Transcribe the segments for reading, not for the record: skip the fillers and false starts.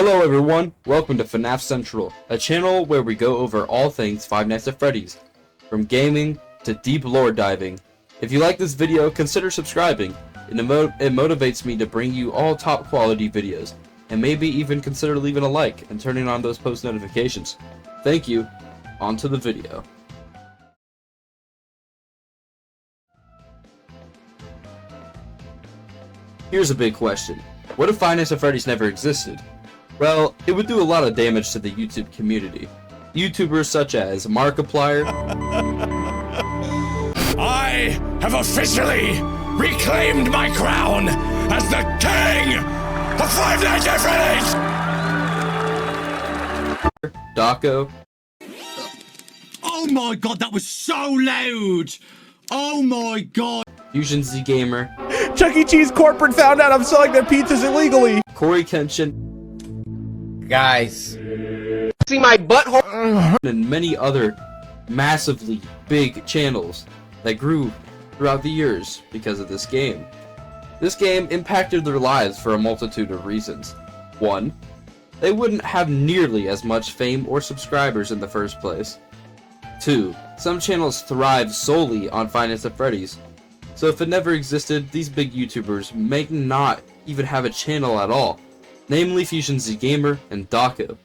Hello everyone, welcome to FNAF Central, a channel where we go over all things Five Nights at Freddy's, from gaming to deep lore diving. If you like this video, consider subscribing. It motivates me to bring you all top quality videos, and maybe even consider leaving a like and turning on those post notifications. Thank you, on to the video. Here's a big question. What if Five Nights at Freddy's never existed? Well, it would do a lot of damage to the YouTube community. YouTubers such as Markiplier, I have officially reclaimed my crown as the king of Five Nights at Freddy's! Daco, Oh my god, that was so loud! Oh my god! Fusion Z Gamer, Chuck E. Cheese corporate found out I'm selling their pizzas illegally. Corey Kenshin, Guys, see my butthole, and many other massively big channels that grew throughout the years because of this game. This game impacted their lives for a multitude of reasons. 1. They wouldn't have nearly as much fame or subscribers in the first place. 2. Some channels thrive solely on Five Nights at Freddy's. So if it never existed, these big YouTubers may not even have a channel at all. Namely Fusion Z Gamer and Daco.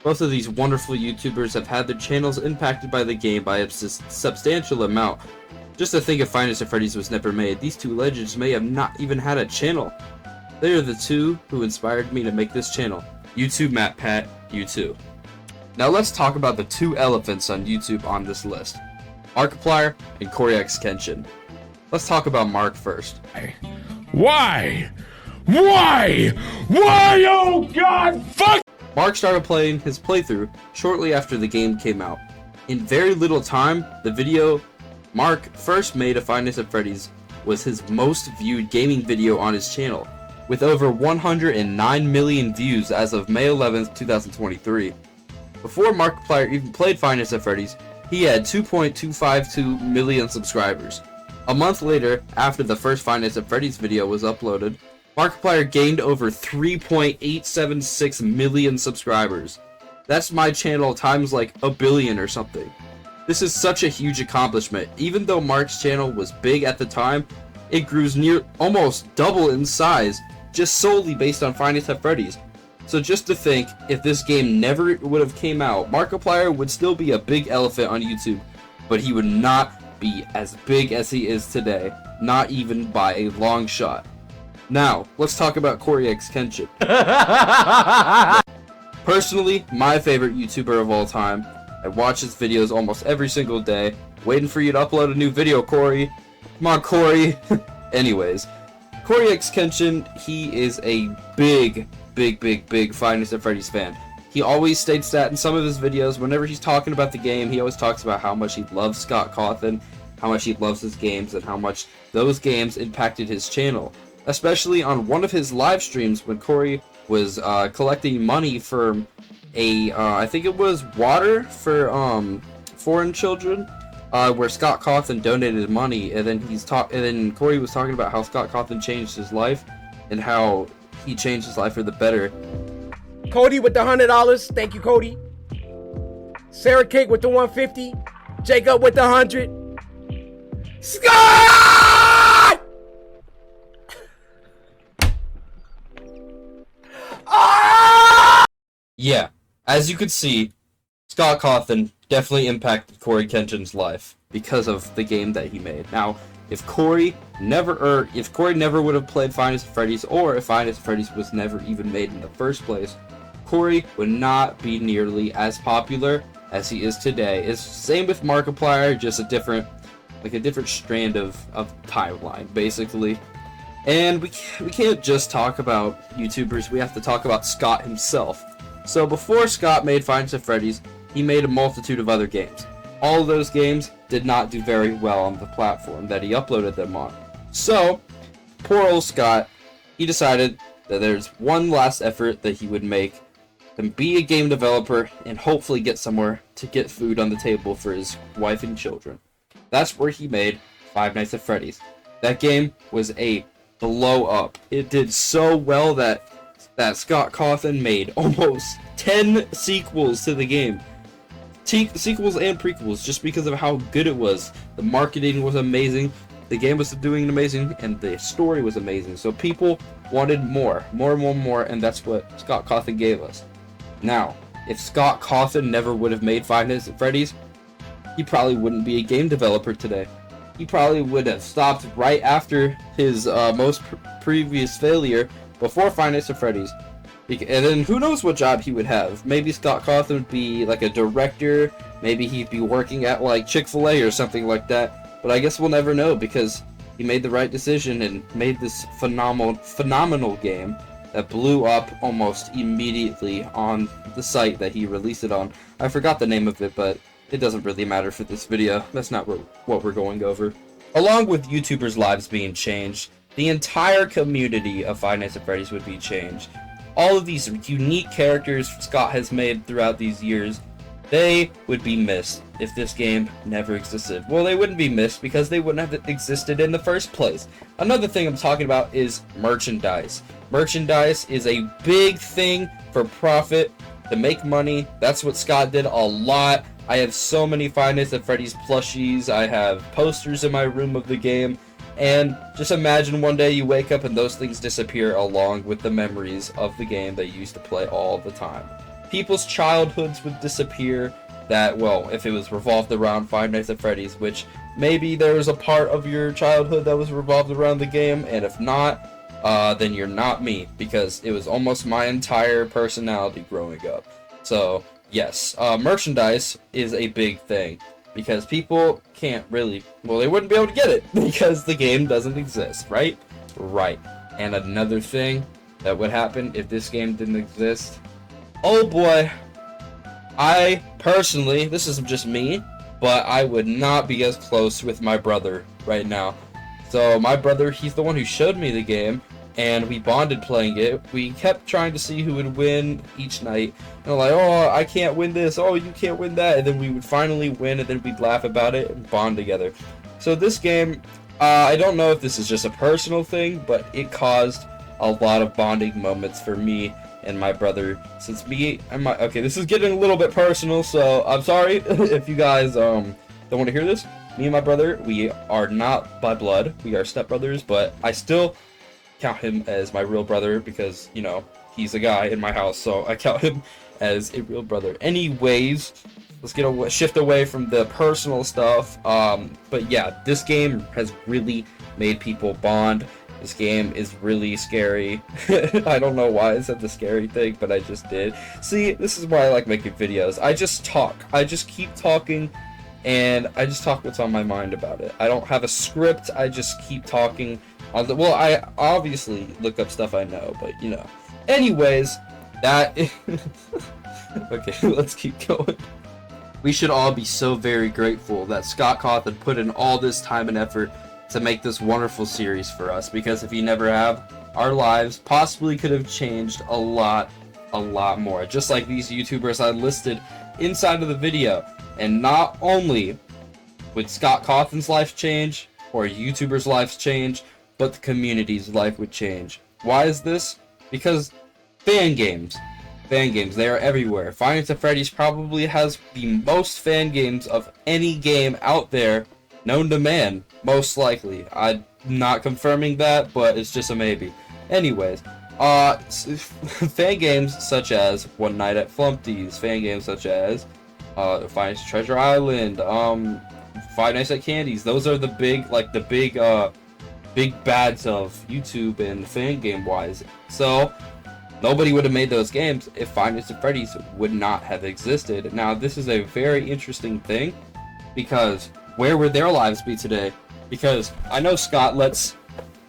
Both of these wonderful YouTubers have had their channels impacted by the game by a substantial amount. Just to think if Five Nights at Freddy's was never made, these two legends may have not even had a channel. They are the two who inspired me to make this channel. YouTube Matt Pat, you too. Now let's talk about the two elephants on YouTube on this list. Markiplier and Corey X Kenshin. Let's talk about Mark first. Why? Why? Why, oh god, fuck! Mark started playing his playthrough shortly after the game came out. In very little time, the video Mark first made of Five Nights at Freddy's was his most viewed gaming video on his channel, with over 109 million views as of May 11th, 2023. Before Markiplier even played Five Nights at Freddy's, he had 2.252 million subscribers. A month later, after the first Five Nights at Freddy's video was uploaded, Markiplier gained over 3.876 million subscribers. That's my channel times like a billion or something. This is such a huge accomplishment. Even though Mark's channel was big at the time, it grew near almost double in size, just solely based on Five Nights at Freddy's. So just to think, if this game never would have came out, Markiplier would still be a big elephant on YouTube, but he would not be as big as he is today, not even by a long shot. Now, let's talk about Corey X Kenshin. Personally, my favorite YouTuber of all time. I watch his videos almost every single day. Waiting for you to upload a new video, Corey. Come on, Corey. Anyways, Corey X Kenshin, he is a big Five Nights at Freddy's fan. He always states that in some of his videos. Whenever he's talking about the game, he always talks about how much he loves Scott Cawthon, how much he loves his games, and how much those games impacted his channel. Especially on one of his live streams when Corey was collecting money for I think it was water for foreign children, where Scott Cawthon donated money, and then Corey was talking about how Scott Cawthon changed his life and how he changed his life for the better. Cody with the $100, thank you, Cody. Sarah Cake with the 150, Jacob with the 100. Scott! Yeah, as you could see, Scott Cawthon definitely impacted Corey Kenshin's life because of the game that he made. Now, if Corey never would have played Five Nights at Freddy's, or if Five Nights at Freddy's was never even made in the first place, Corey would not be nearly as popular as he is today. It's the same with Markiplier, just a different strand of timeline, basically. And we can't just talk about YouTubers, we have to talk about Scott himself. So before Scott made Five Nights at Freddy's, he made a multitude of other games. All of those games did not do very well on the platform that he uploaded them on. So, poor old Scott, he decided that there's one last effort that he would make to be a game developer and hopefully get somewhere to get food on the table for his wife and children. That's where he made Five Nights at Freddy's. That game was a blow up. It did so well that that Scott Cawthon made almost 10 sequels to the game. Sequels and prequels, just because of how good it was. The marketing was amazing, the game was doing amazing, and the story was amazing. So people wanted more, and that's what Scott Cawthon gave us. Now, if Scott Cawthon never would have made Five Nights at Freddy's, he probably wouldn't be a game developer today. He probably would have stopped right after his most previous failure before Five Nights at Freddy's. And then who knows what job he would have. Maybe Scott Cawthon would be like a director, maybe he'd be working at like Chick-fil-A or something like that. But I guess we'll never know, because he made the right decision and made this phenomenal game that blew up almost immediately on the site that he released it on. I forgot the name of it, but it doesn't really matter for this video. That's not what we're going over. Along with YouTubers' lives being changed, the entire community of Five Nights at Freddy's would be changed. All of these unique characters Scott has made throughout these years, they would be missed if this game never existed. Well, they wouldn't be missed because they wouldn't have existed in the first place. Another thing I'm talking about is merchandise. Merchandise is a big thing for profit, to make money. That's what Scott did a lot. I have so many Five Nights at Freddy's plushies. I have posters in my room of the game. And just imagine one day you wake up and those things disappear along with the memories of the game that you used to play all the time. People's childhoods would disappear that, well, if it was revolved around Five Nights at Freddy's, which maybe there was a part of your childhood that was revolved around the game, and if not, then you're not me, because it was almost my entire personality growing up. So, yes, merchandise is a big thing. Because people can't really, well, they wouldn't be able to get it because the game doesn't exist, right? Right. And another thing that would happen if this game didn't exist, oh boy, I personally, this is just me, but I would not be as close with my brother right now. So my brother, he's the one who showed me the game, and we bonded playing it. We kept trying to see who would win each night. And like, oh, I can't win this. Oh, you can't win that. And then we would finally win, and then we'd laugh about it and bond together. So this game, I don't know if this is just a personal thing, but it caused a lot of bonding moments for me and my brother. Since me and my, okay, this is getting a little bit personal, so I'm sorry if you guys don't want to hear this. Me and my brother, we are not by blood. We are stepbrothers, but I still count him as my real brother because, you know, he's a guy in my house, so I count him as a real brother. Anyways, let's shift away from the personal stuff. But yeah, this game has really made people bond. This game is really scary. I don't know why I said the scary thing, but I just did. See, this is why I like making videos. I just talk. I just keep talking, and I just talk what's on my mind about it. I don't have a script. I just keep talking. Well, I obviously look up stuff I know, but you know. Anyways, that okay, let's keep going. We should all be so very grateful that Scott Cawthon put in all this time and effort to make this wonderful series for us, because if he never have, our lives possibly could have changed a lot more. Just like these YouTubers I listed inside of the video. And not only would Scott Cawthon's life change, or YouTubers' lives change, but the community's life would change. Why is this? Because fan games, they are everywhere. Five Nights at Freddy's probably has the most fan games of any game out there known to man, most likely. I'm not confirming that, but it's just a maybe. Anyways, fan games such as One Night at Flumpty's, fan games such as Five Nights at Treasure Island, Five Nights at Candy's, those are the big bads of YouTube and fan game wise. So nobody would have made those games if Five Nights at Freddy's would not have existed. Now this is a very interesting thing, because where would their lives be today? Because I know Scott lets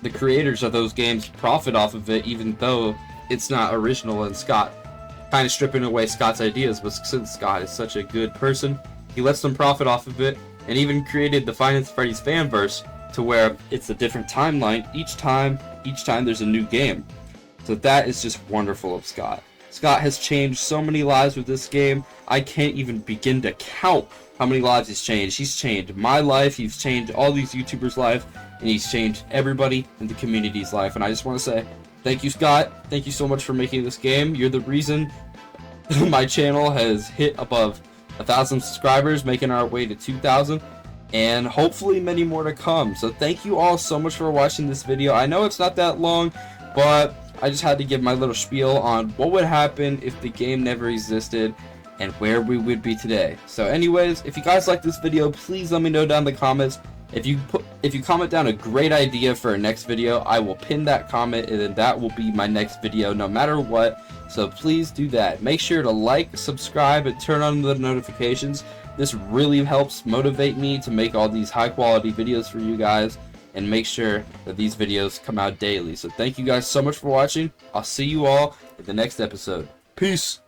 the creators of those games profit off of it, even though it's not original, and Scott kind of stripping away Scott's ideas. But since Scott is such a good person, he lets them profit off of it, and even created the Five Nights at Freddy's fanverse, to where it's a different timeline each time there's a new game. So that is just wonderful of Scott. Scott has changed so many lives with this game. I can't even begin to count how many lives he's changed. He's changed my life, he's changed all these YouTubers' life, and he's changed everybody in the community's life. And I just want to say Thank you, Scott. Thank you so much for making this game. You're the reason my channel has hit above 1,000 subscribers, making our way to 2,000, and hopefully many more to come. So thank you all so much for watching this video. I know it's not that long, but I just had to give my little spiel on what would happen if the game never existed and where we would be today. So anyways, if you guys like this video, please let me know down in the comments. If you comment down a great idea for a next video, I will pin that comment, and then that will be my next video no matter what. So please do that. Make sure to like, subscribe, and turn on the notifications. This really helps motivate me to make all these high quality videos for you guys and make sure that these videos come out daily. So thank you guys so much for watching. I'll see you all in the next episode. Peace.